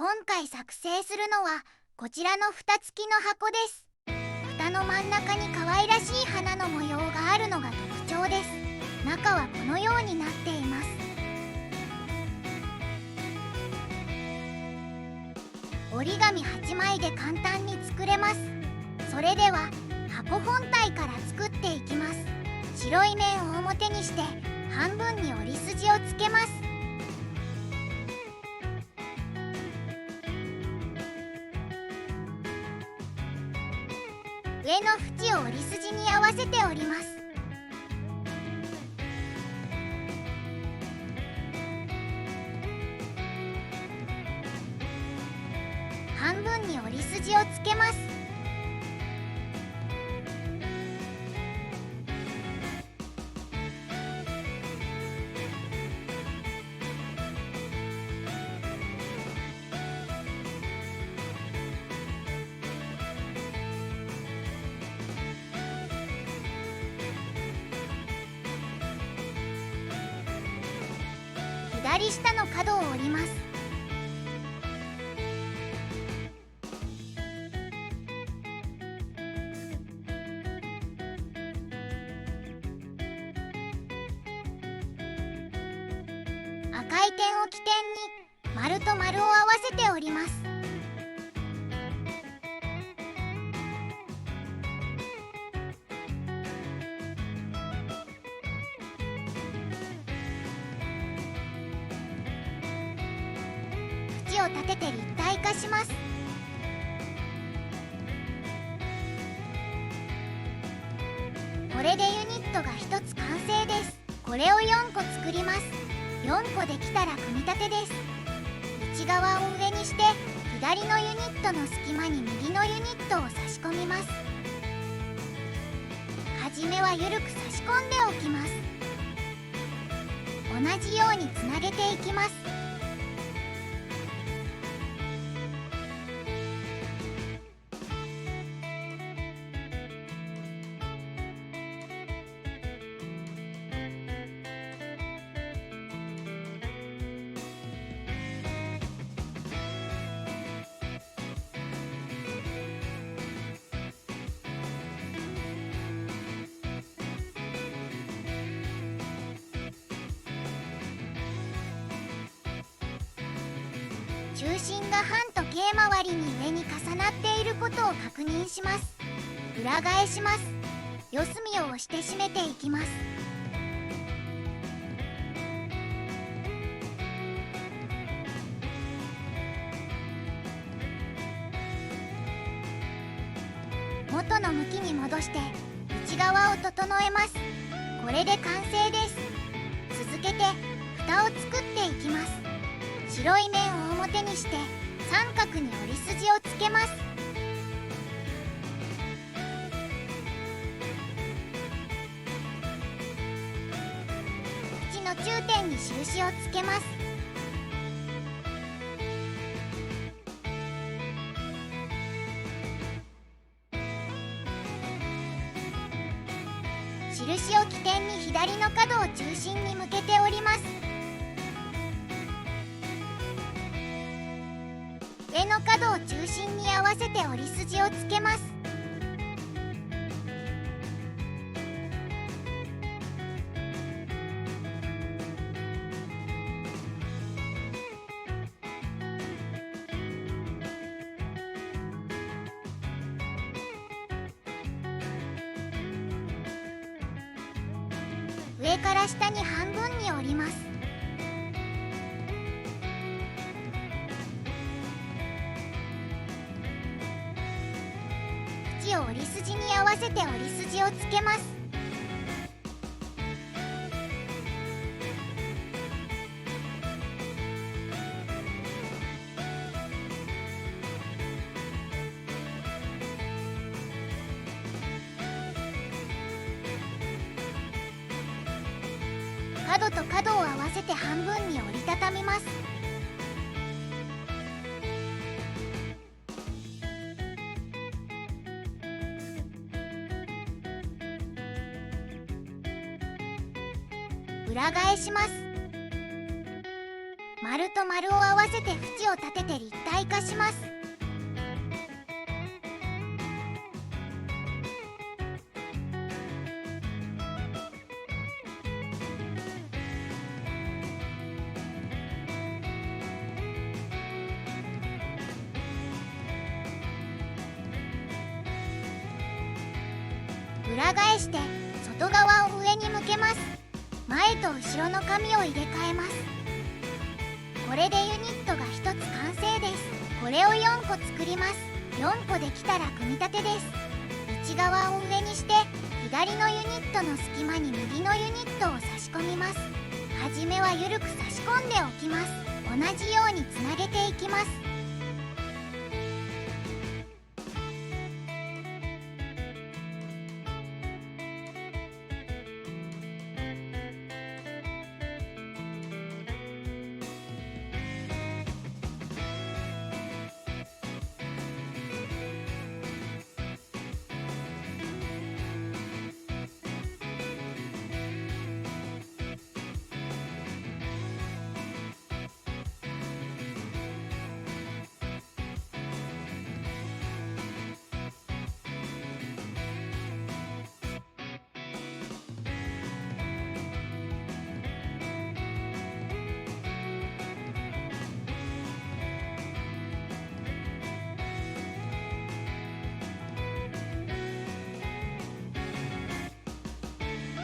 今回作成するのはこちらの蓋付きの箱です。蓋の真ん中に可愛らしい花の模様があるのが特徴です。中はこのようになっています。折り紙8枚で簡単に作れます。それでは箱本体から作っていきます。白い面を表にして半分に折り筋をつけます。上の縁を折り筋に合わせて折ります。半分に折り筋をつけます。左下の角を折ります。赤い点を起点に丸と丸を合わせて折ります。縁を立てて立体化します。これでユニットが1つ完成です。これを4個作ります。4個できたら組み立てです。内側を上にして左のユニットの隙間に右のユニットを差し込みます。はじめは緩く差し込んでおきます。同じようにつなげていきます。中心が半時計回りに上に重なっていることを確認します。裏返します。四隅を押して締めていきます。元の向きに戻して内側を整えます。これで完成です。続けて蓋を作っていきます。白い面を表にして三角に折り筋をつけます。縁の中点に印をつけます。印を起点に左の角を中心に向けて折ります。上の角を中心に合わせて折り筋をつけます。上から下に半分に折ります。縁を折り筋に合わせて折り筋をつけます。角と角を合わせて半分に折りたたみます。裏返します。丸と丸を合わせて縁を立てて立体化します。裏返して外側を上に向けます。前と後ろの紙を入れ替えます。これでユニットが1つ完成です。これを4個作ります。4個できたら組み立てです。内側を上にして左のユニットの隙間に右のユニットを差し込みます。はじめは緩く差し込んでおきます。同じようにつなげていきます。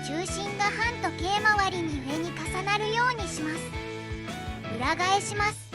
中心が半時計回りに上に重なるようにします。裏返します。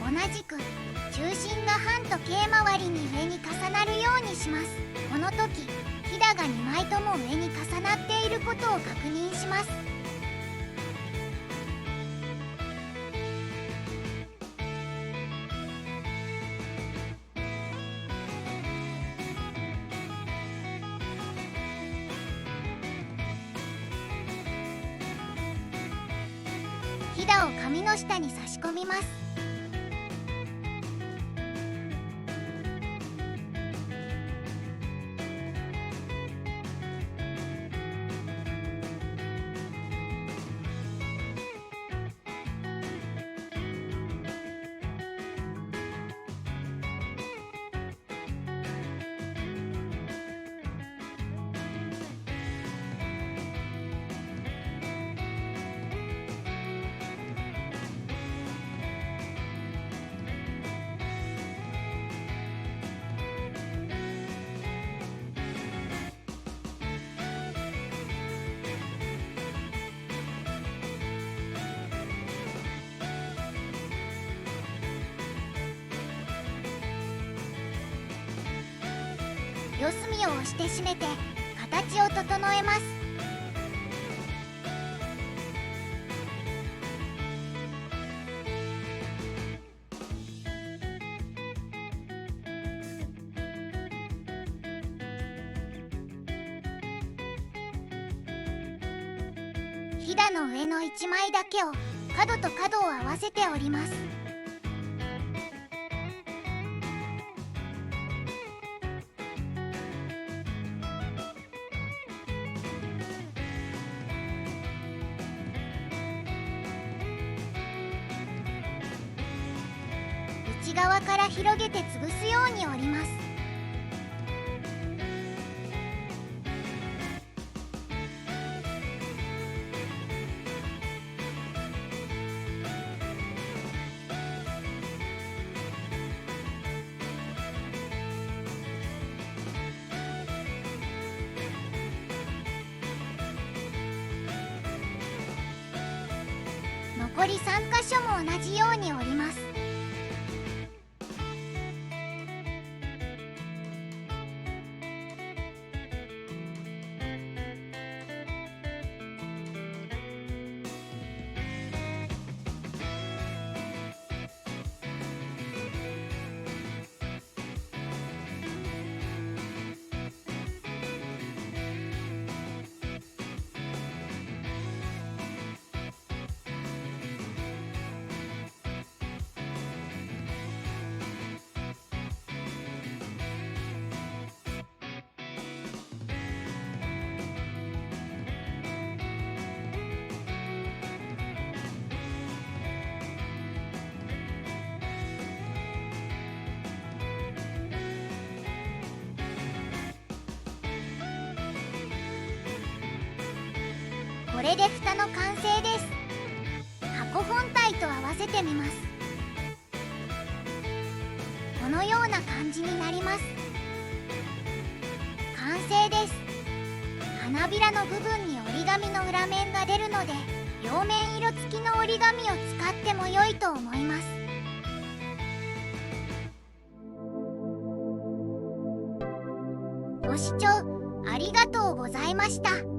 同じく中心が半時計回りに上に重なるようにします。この時ひだが2枚とも上に重なっていることを確認します。ひだを紙の下に差し込みます。四隅を押して締めて形を整えます。ひだの上の1枚だけを角と角を合わせて折ります。内側から広げて潰すように折ります。残り3箇所も同じように折ります。これで蓋の完成です。箱本体と合わせてみます。このような感じになります。完成です。花びらの部分に折り紙の裏面が出るので、両面色付きの折り紙を使っても良いと思います。ご視聴ありがとうございました。